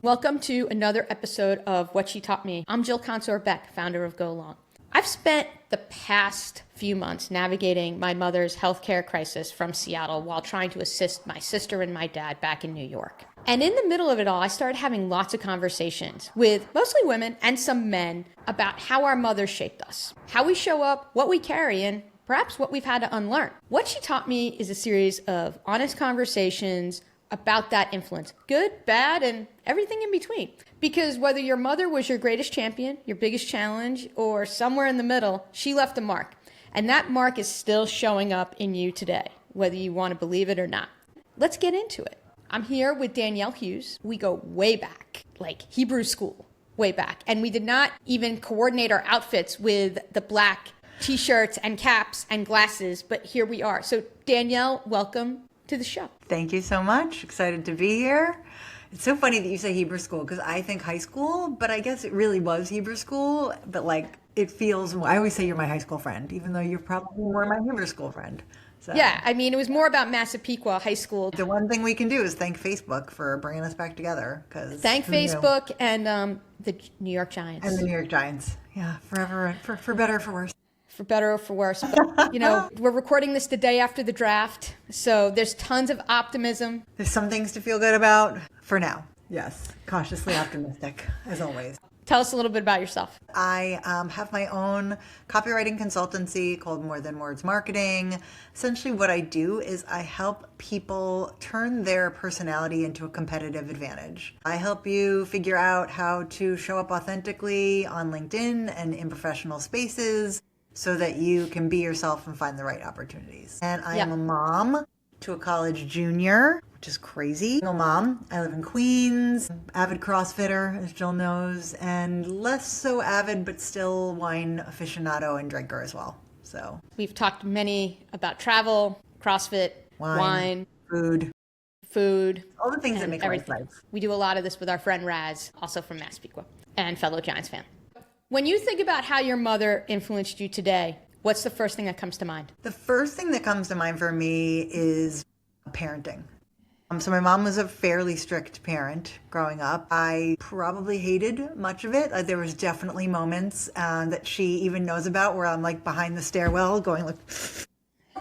Welcome to another episode of What She Taught Me. I'm Jill Consor Beck, founder of Go Along. I've spent the past few months navigating my mother's healthcare crisis from Seattle while trying to assist my sister and my dad back in New York. And in the middle of it all, I started having lots of conversations with mostly women and some men about how our mothers shaped us, how we show up, what we carry, and perhaps what we've had to unlearn. What She Taught Me is a series of honest conversations about that influence, good, bad, and everything in between. Because whether your mother was your greatest champion, your biggest challenge, or somewhere in the middle, she left a mark. And that mark is still showing up in you today, whether you want to believe it or not. Let's get into it. I'm here with Danielle Hughes. We go way back, like Hebrew school, way back. And we did not even coordinate our outfits with the black t-shirts and caps and glasses, but here we are. So Danielle, welcome to the show. Thank you so much. Excited to be here. It's so funny that you say Hebrew school because I think high school, but I guess it really was Hebrew school. But like it feels, I always say you're my high school friend, even though you're probably more my Hebrew school friend. So. Yeah, I mean, it was more about Massapequa High School. The one thing we can do is thank Facebook for bringing us back together. Thank Facebook and the New York Giants. And the New York Giants. Yeah, forever, for better or for worse. For better or for worse. But, we're recording this the day after the draft, so there's tons of optimism. There's some things to feel good about for now. Yes, cautiously optimistic, as always. Tell us a little bit about yourself. I have my own copywriting consultancy called More Than Words Marketing. Essentially what I do is I help people turn their personality into a competitive advantage. I help you figure out how to show up authentically on LinkedIn and in professional spaces so that you can be yourself and find the right opportunities. And I am a mom to a college junior, which is crazy. Single mom. I live in Queens, avid CrossFitter, as Jill knows, and less so avid, but still wine aficionado and drinker as well. So we've talked many about travel, CrossFit, wine, food, all the things that make life nice. We do a lot of this with our friend Raz, also from Massapequa, and fellow Giants fan. When you think about how your mother influenced you today, what's the first thing that comes to mind? The first thing that comes to mind for me is parenting. So my mom was a fairly strict parent growing up. I probably hated much of it. There was definitely moments that she even knows about where I'm like behind the stairwell going like,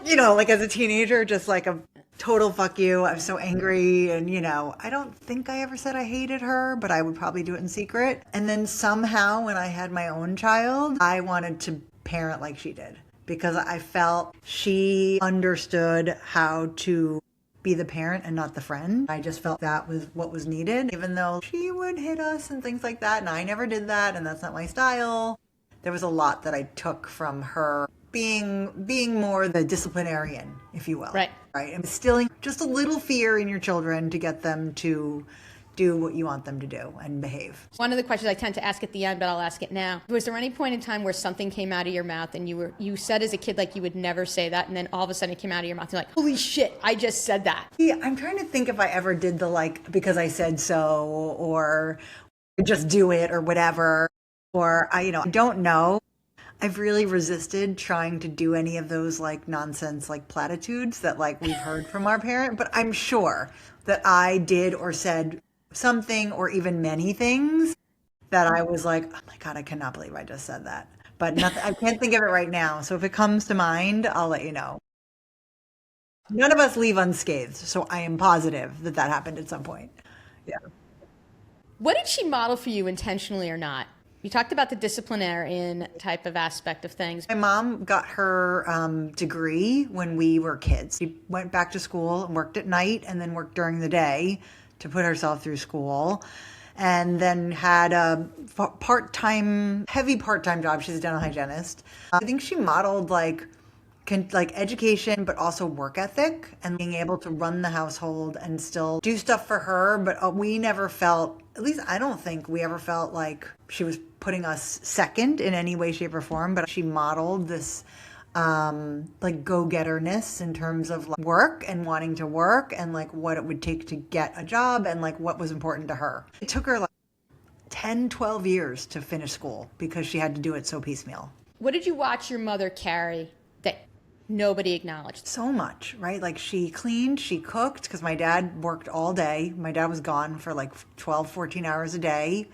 like as a teenager, just like a total fuck you. I'm so angry. And, I don't think I ever said I hated her, but I would probably do it in secret. And then somehow when I had my own child, I wanted to parent like she did because I felt she understood how to be the parent and not the friend. I just felt that was what was needed, even though she would hit us and things like that. And I never did that. And that's not my style. There was a lot that I took from her being more the disciplinarian, if you will. Right. And instilling just a little fear in your children to get them to do what you want them to do and behave. One of the questions I tend to ask at the end, but I'll ask it now. Was there any point in time where something came out of your mouth and you said as a kid like you would never say that, and then all of a sudden it came out of your mouth, you're like, holy shit, I just said that? Yeah, I'm trying to think if I ever did the because I said so, or just do it or whatever, or I don't know. I've really resisted trying to do any of those nonsense platitudes that we've heard from our parent, but I'm sure that I did or said something or even many things that I was like, oh my God, I cannot believe I just said that. But nothing, I can't think of it right now. So if it comes to mind, I'll let you know. None of us leave unscathed. So I am positive that happened at some point. Yeah. What did she model for you intentionally or not? You talked about the disciplinarian type of aspect of things. My mom got her degree when we were kids. She went back to school and worked at night and then worked during the day to put herself through school, and then had a heavy part-time job. She's a dental hygienist. I think she modeled education, but also work ethic and being able to run the household and still do stuff for her. But we never felt, at least I don't think we ever felt like she was putting us second in any way, shape, or form. But she modeled this go-getterness in terms of work and wanting to work and what it would take to get a job and what was important to her. It took her 10, 12 years to finish school because she had to do it so piecemeal. What did you watch your mother carry that nobody acknowledged. So much, right? Like she cleaned, she cooked, because my dad worked all day. My dad was gone for like 12, 14 hours a day.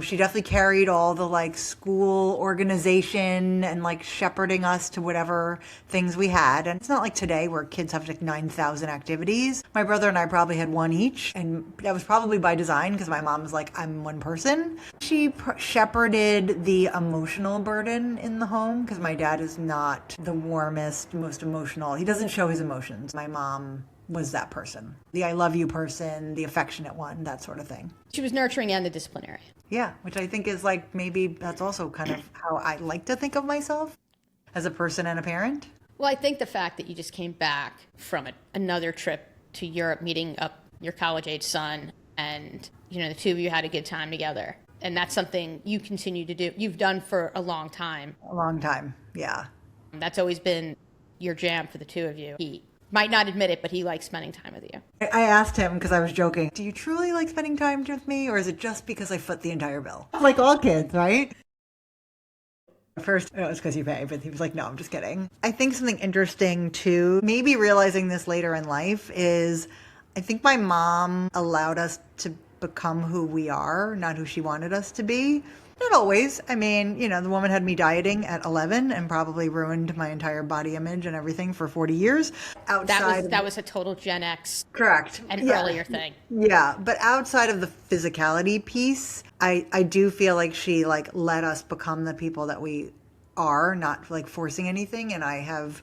She definitely carried all the like school organization and like shepherding us to whatever things we had. And it's not like today where kids have like 9,000 activities. My brother and I probably had one each. And that was probably by design because my mom was like, I'm one person. She shepherded the emotional burden in the home because my dad is not the warmest, most emotional. He doesn't show his emotions. My mom was that person. The I love you person, the affectionate one, that sort of thing. She was nurturing and the disciplinarian. Yeah, which I think is like maybe that's also kind of how I like to think of myself as a person and a parent. Well, I think the fact that you just came back from another trip to Europe, meeting up your college-age son, and the two of you had a good time together. And that's something you continue to do. You've done for a long time. A long time, yeah. That's always been your jam for the two of you. He might not admit it, but he likes spending time with you. I asked him because I was joking, do you truly like spending time with me, or is it just because I foot the entire bill? Like all kids, right? First, it was because you pay, but he was like, no, I'm just kidding. I think something interesting too, maybe realizing this later in life, is I think my mom allowed us to become who we are, not who she wanted us to be. Not always. I mean, the woman had me dieting at 11 and probably ruined my entire body image and everything for 40 years. That was a total Gen X. Correct. And earlier thing. Yeah. But outside of the physicality piece, I do feel like she like let us become the people that we are, not like forcing anything. And I have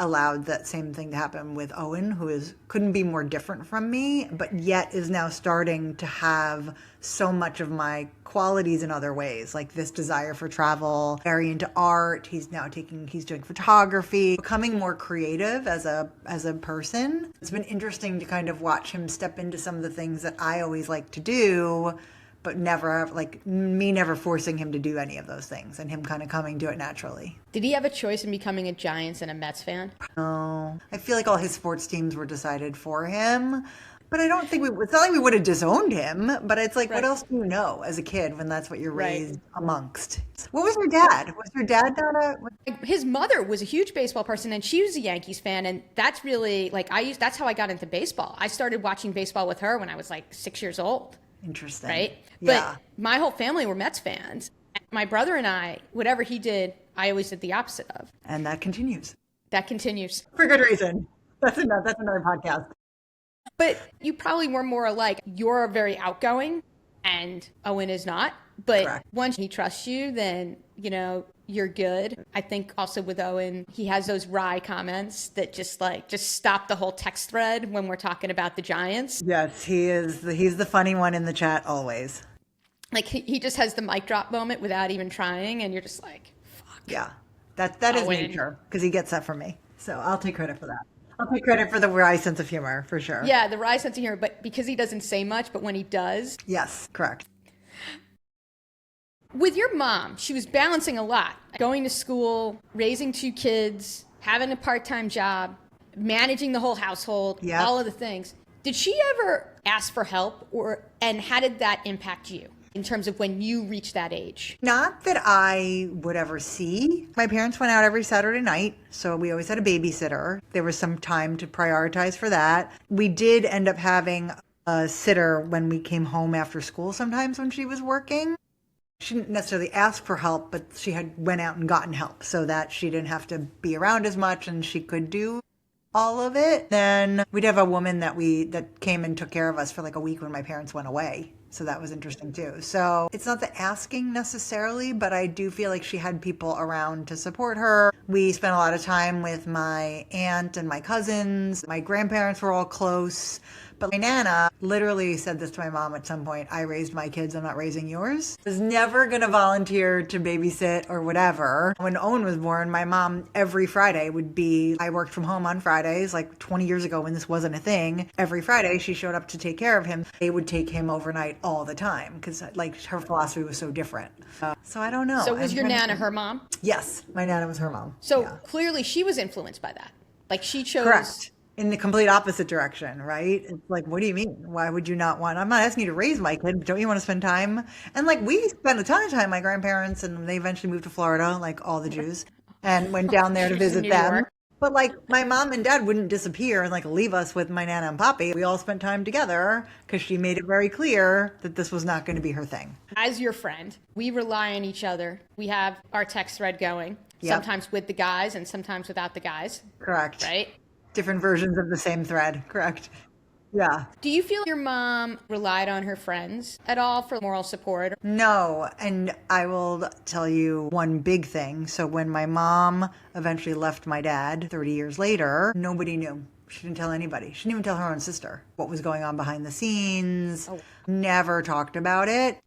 allowed that same thing to happen with Owen, who couldn't be more different from me, but yet is now starting to have so much of my qualities in other ways, like this desire for travel, very into art. He's doing photography, becoming more creative as a person. It's been interesting to kind of watch him step into some of the things that I always like to do, but never forcing him to do any of those things and him kind of coming to it naturally. Did he have a choice in becoming a Giants and a Mets fan? No. I feel like all his sports teams were decided for him. But I don't think it's not like we would have disowned him, but it's like, What else do you know as a kid when that's what you're raised amongst? What was your dad? Was your dad not His mother was a huge baseball person, and she was a Yankees fan, and that's really, that's how I got into baseball. I started watching baseball with her when I was 6 years old. Interesting. Right? Yeah. But my whole family were Mets fans. My brother and I, whatever he did, I always did the opposite of. And that continues. That continues. For good reason. That's another podcast. But you probably were more alike. You're very outgoing and Owen is not. But Correct. Once he trusts you, then, you're good. I think also with Owen, he has those wry comments that just stop the whole text thread when we're talking about the Giants. Yes, he's the funny one in the chat always. He just has the mic drop moment without even trying, and you're just like, fuck. Yeah, that is nature, because he gets that from me. So I'll take credit for that. I'll take credit for the wry sense of humor, for sure. Yeah, the wry sense of humor, but because he doesn't say much, but when he does. Yes, correct. With your mom, she was balancing a lot. Going to school, raising two kids, having a part-time job, managing the whole household, all of the things. Did she ever ask for help, and how did that impact you in terms of when you reached that age? Not that I would ever see. My parents went out every Saturday night, so we always had a babysitter. There was some time to prioritize for that. We did end up having a sitter when we came home after school sometimes when she was working. She didn't necessarily ask for help, but she had went out and gotten help so that she didn't have to be around as much and she could do all of it. Then we'd have a woman that came and took care of us for a week when my parents went away. So that was interesting too. So it's not the asking necessarily, but I do feel like she had people around to support her. We spent a lot of time with my aunt and my cousins. My grandparents were all close. But my Nana literally said this to my mom at some point: I raised my kids, I'm not raising yours. I was never going to volunteer to babysit or whatever. When Owen was born, my mom every Friday I worked from home on Fridays, 20 years ago when this wasn't a thing. Every Friday she showed up to take care of him. They would take him overnight all the time because her philosophy was so different. So I don't know. So was your Nana her mom? Yes, my Nana was her mom. So clearly she was influenced by that. She chose... Correct. In the complete opposite direction, right? It's what do you mean? Why would you not want? I'm not asking you to raise my kid, but don't you want to spend time? And we spent a ton of time, my grandparents, and they eventually moved to Florida, like all the Jews, and went down there to visit them. But like my mom and dad wouldn't disappear and like leave us with my Nana and Poppy. We all spent time together because she made it very clear that this was not going to be her thing. As your friend, we rely on each other. We have our text thread going, Yep. sometimes with the guys and sometimes without the guys, Correct. right? Different versions of the same thread. Correct. Yeah. Do you feel your mom relied on her friends at all for moral support? No, and I will tell you one big thing. So when my mom eventually left my dad 30 years later, nobody knew. She didn't tell anybody. She didn't even tell her own sister what was going on behind the scenes. Oh. Never talked about it.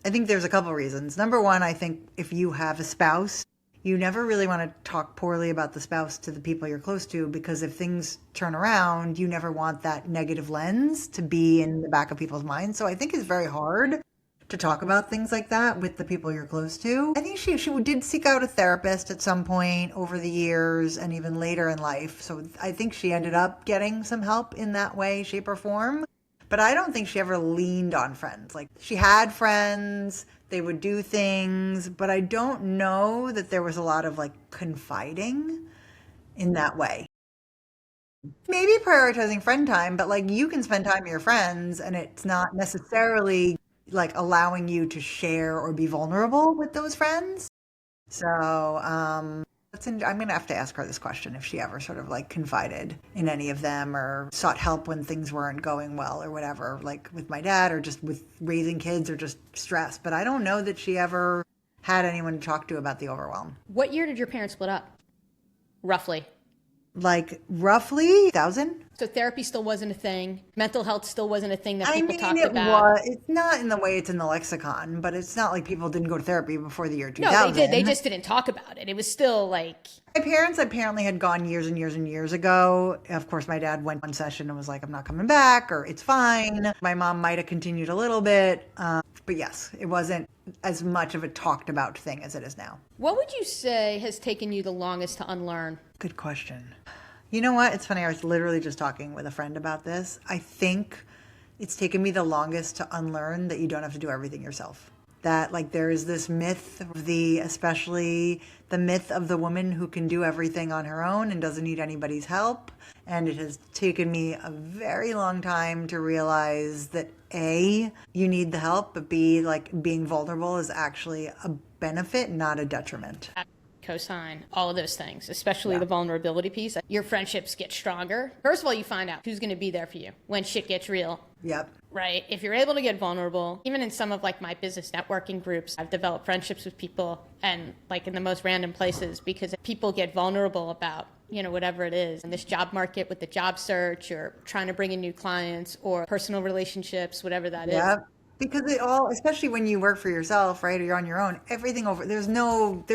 I think there's a couple reasons. Number one, I think if you have a spouse, you never really want to talk poorly about the spouse to the people you're close to, because if things turn around, you never want that negative lens to be in the back of people's minds. So I think it's very hard to talk about things like that with the people you're close to. I think she did seek out a therapist at some point over the years and even later in life. So I think she ended up getting some help in that way, shape, or form. But I don't think she ever leaned on friends. Like, she had friends, they would do things, but I don't know that there was a lot of like confiding in that way. Maybe prioritizing friend time, but like you can spend time with your friends and it's not necessarily like allowing you to share or be vulnerable with those friends. So, I'm going to have to ask her this question if she ever sort of like confided in any of them or sought help when things weren't going well or whatever, like with my dad or just with raising kids or just stress. But I don't know that she ever had anyone to talk to about the overwhelm. What year did your parents split up? Roughly. Like roughly 1,000. So therapy still wasn't a thing. Mental health still wasn't a thing that I people mean, talked it about. was. It's not in the way it's in the lexicon, but it's not like people didn't go to therapy before the year 2000. No, they did. They just didn't talk about it. It was still like... My parents apparently had gone years and years and years ago. Of course, my dad went one session and was like, I'm not coming back, or it's fine. My mom might have continued a little bit. But yes, it wasn't as much of a talked about thing as it is now. What would you say has taken you the longest to unlearn? Good question. You know what? It's funny. I was literally just talking with a friend about this. I think it's taken me the longest to unlearn that you don't have to do everything yourself. That like there is this myth of especially the myth of the woman who can do everything on her own and doesn't need anybody's help. And it has taken me a very long time to realize that A, you need the help, but B, like being vulnerable is actually a benefit, not a detriment. Cosign, all of those things, especially the vulnerability piece. Your friendships get stronger. First of all, you find out who's going to be there for you when shit gets real. Yep. Right? If you're able to get vulnerable, even in some of like my business networking groups, I've developed friendships with people and like in the most random places because people get vulnerable about, whatever it is. In this job market with the job search or trying to bring in new clients or personal relationships, whatever that is. Yep. Because it all, especially when you work for yourself, right, or you're on your own, there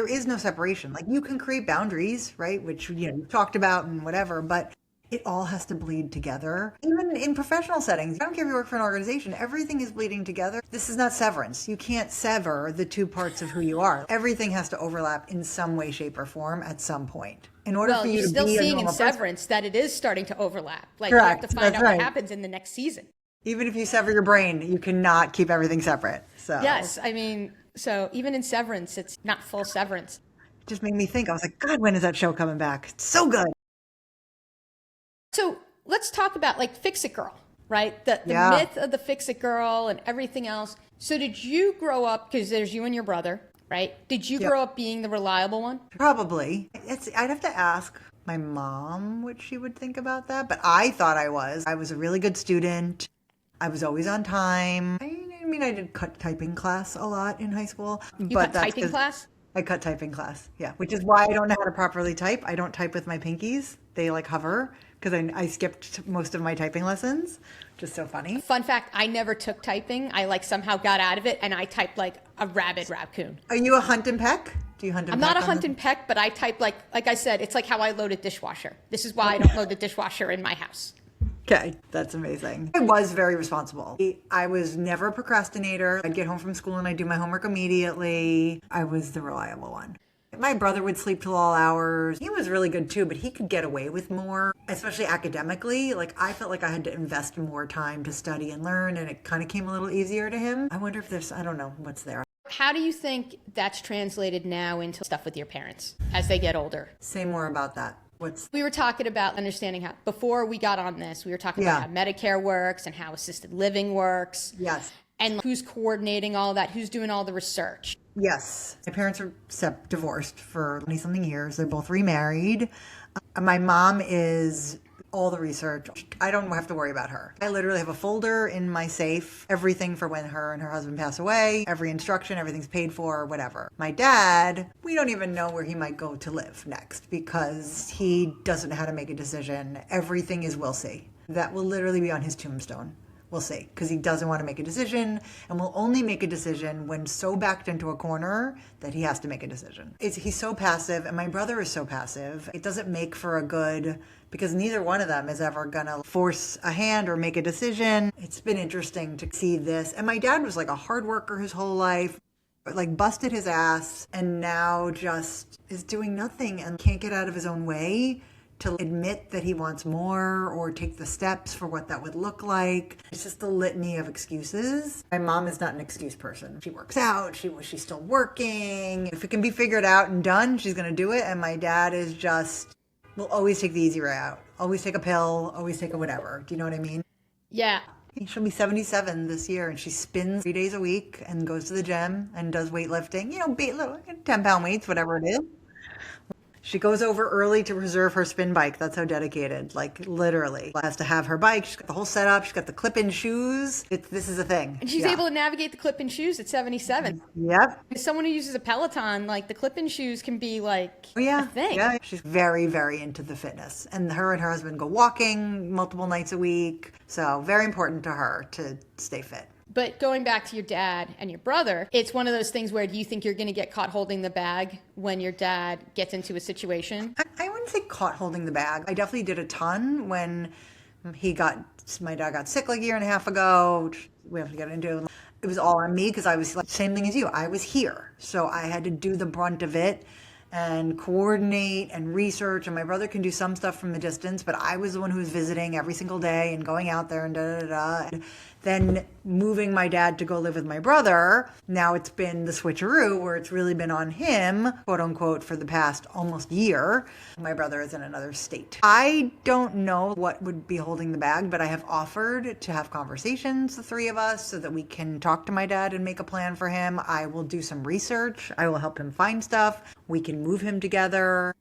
is no separation. Like you can create boundaries, right, which, you've talked about and whatever, but it all has to bleed together. Even in professional settings, I don't care if you work for an organization, everything is bleeding together. This is not severance. You can't sever the two parts of who you are. Everything has to overlap in some way, shape, or form at some point. In order for you you're to still be a seeing in normal person. Severance that it is starting to overlap. Like Correct. you have to find That's out right. what happens in the next season. Even if you sever your brain, you cannot keep everything separate. So Yes, I mean, so even in Severance, it's not full severance. it just made me think. I was like, God, when is that show coming back? It's so good. So let's talk about like Fix It Girl, right? The Yeah. myth of the Fix It Girl and everything else. So did you grow up, because there's you and your brother, right? Did you Yep. grow up being the reliable one? Probably. I'd have to ask my mom what she would think about that. But I thought I was. I was a really good student. I was always on time. I mean, I did cut typing class a lot in high school. You but cut typing 'cause class? I cut typing class, yeah. Which is why I don't know how to properly type. I don't type with my pinkies. They like hover because I skipped most of my typing lessons, which is so funny. Fun fact, I never took typing. I like somehow got out of it and I typed like a rabid raccoon. Are you a hunt and peck? Do you hunt and I'm peck? not a hunt and peck, but I type like I said, it's like how I load a dishwasher. This is why I don't load the dishwasher in my house. Okay, that's amazing. I was very responsible. I was never a procrastinator. I'd get home from school and I'd do my homework immediately. I was the reliable one. My brother would sleep till all hours. He was really good too, but he could get away with more, especially academically. Like I felt like I had to invest more time to study and learn, and it kind of came a little easier to him. I wonder if I don't know what's there. How do you think that's translated now into stuff with your parents as they get older? Say more about that. We were talking about understanding how, before we got on this, we were talking about how Medicare works and how assisted living works. Yes. And who's coordinating all that, who's doing all the research. Yes. My parents are divorced for 20-something years. They're both remarried. My mom is all the research. I don't have to worry about her. I literally have a folder in my safe, everything for when her and her husband pass away, every instruction, everything's paid for, whatever. My dad, we don't even know where he might go to live next because he doesn't know how to make a decision. Everything is we'll see. That will literally be on his tombstone. We'll see, because he doesn't want to make a decision and will only make a decision when so backed into a corner that he has to make a decision. He's so passive, and my brother is so passive. It doesn't make for a good, because neither one of them is ever going to force a hand or make a decision. It's been interesting to see this. And my dad was like a hard worker his whole life, like busted his ass, and now just is doing nothing and can't get out of his own way to admit that he wants more or take the steps for what that would look like. It's just a litany of excuses. My mom is not an excuse person. She works out. She's still working. If it can be figured out and done, she's going to do it. And my dad is just, will always take the easy way out. Always take a pill, always take a whatever. Do you know what I mean? Yeah. She'll be 77 this year, and she spins 3 days a week and goes to the gym and does weightlifting, 10-pound weights, whatever it is. She goes over early to reserve her spin bike. That's how dedicated, like literally. Has to have her bike. She's got the whole setup. She's got the clip-in shoes. This is a thing. And she's able to navigate the clip-in shoes at 77. Yep. As someone who uses a Peloton, like the clip-in shoes can be like a thing. Yeah, she's very, very into the fitness. And her husband go walking multiple nights a week. So very important to her to stay fit. But going back to your dad and your brother, it's one of those things where do you think you're going to get caught holding the bag when your dad gets into a situation? I wouldn't say caught holding the bag. I definitely did a ton when my dad got sick like a year and a half ago, which we have to get into. It was all on me because I was like, same thing as you. I was here. So I had to do the brunt of it and coordinate and research. And my brother can do some stuff from a distance, but I was the one who was visiting every single day and going out there and da-da-da-da. And then moving my dad to go live with my brother, now it's been the switcheroo where it's really been on him, quote unquote, for the past almost year. My brother is in another state. I don't know what would be holding the bag, but I have offered to have conversations, the three of us, so that we can talk to my dad and make a plan for him. I will do some research. I will help him find stuff. We can move him together.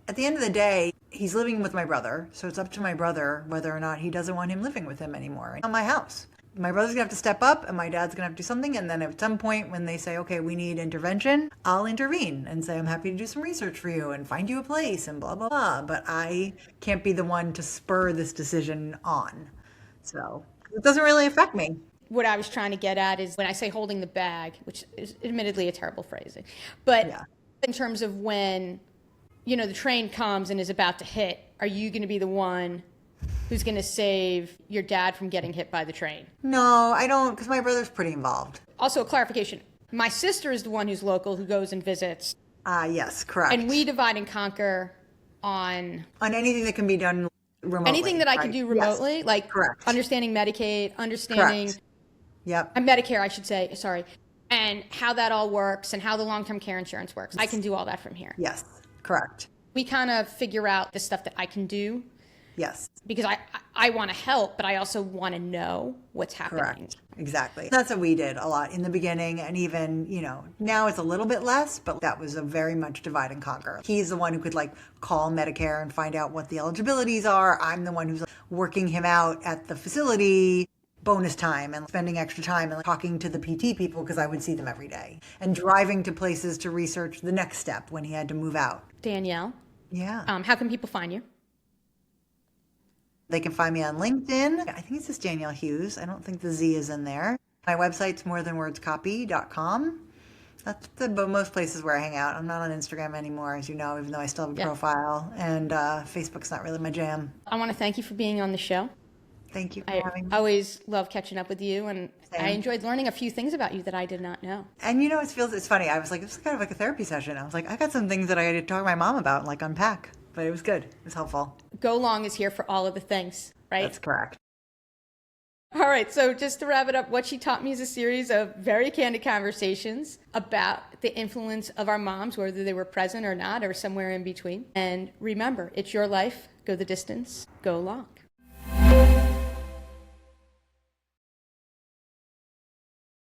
At the end of the day, he's living with my brother, so it's up to my brother whether or not he doesn't want him living with him anymore in my house. My brother's gonna have to step up and my dad's gonna have to do something, and then at some point when they say, okay, we need intervention, I'll intervene and say, I'm happy to do some research for you and find you a place and blah, blah, blah. But I can't be the one to spur this decision on. So it doesn't really affect me. What I was trying to get at is when I say holding the bag, which is admittedly a terrible phrasing, but in terms of when, the train comes and is about to hit, are you going to be the one who's going to save your dad from getting hit by the train? No, I don't, because my brother's pretty involved. Also, a clarification. My sister is the one who's local, who goes and visits. Yes, correct. And we divide and conquer on anything that can be done remotely. Anything that I can do remotely, like understanding Medicaid, understanding Medicare, I should say, sorry, and how that all works and how the long-term care insurance works. I can do all that from here. Yes, correct. We kind of figure out the stuff that I can do. Yes. Because I want to help, but I also want to know what's happening. Correct. Exactly. That's what we did a lot in the beginning. And even, now it's a little bit less, but that was a very much divide and conquer. He's the one who could call Medicare and find out what the eligibilities are. I'm the one who's working him out at the facility, bonus time and spending extra time and talking to the PT people because I would see them every day and driving to places to research the next step when he had to move out. Danielle. Yeah. How can people find you? They can find me on LinkedIn. I think it's just Danielle Hughes. I don't think the Z is in there. My website's morethanwordscopy.com. That's most places where I hang out. I'm not on Instagram anymore, as you know, even though I still have a profile. And Facebook's not really my jam. I want to thank you for being on the show. Thank you for having me. I always love catching up with you, and Same. I enjoyed learning a few things about you that I did not know. And it's funny. I was like, it's kind of like a therapy session. I was like, I got some things that I had to talk to my mom about and unpack. But it was good. It was helpful. Go Long is here for all of the things, right? That's correct. All right, so just to wrap it up, What She Taught Me is a series of very candid conversations about the influence of our moms, whether they were present or not, or somewhere in between. And remember, it's your life. Go the distance. Go long.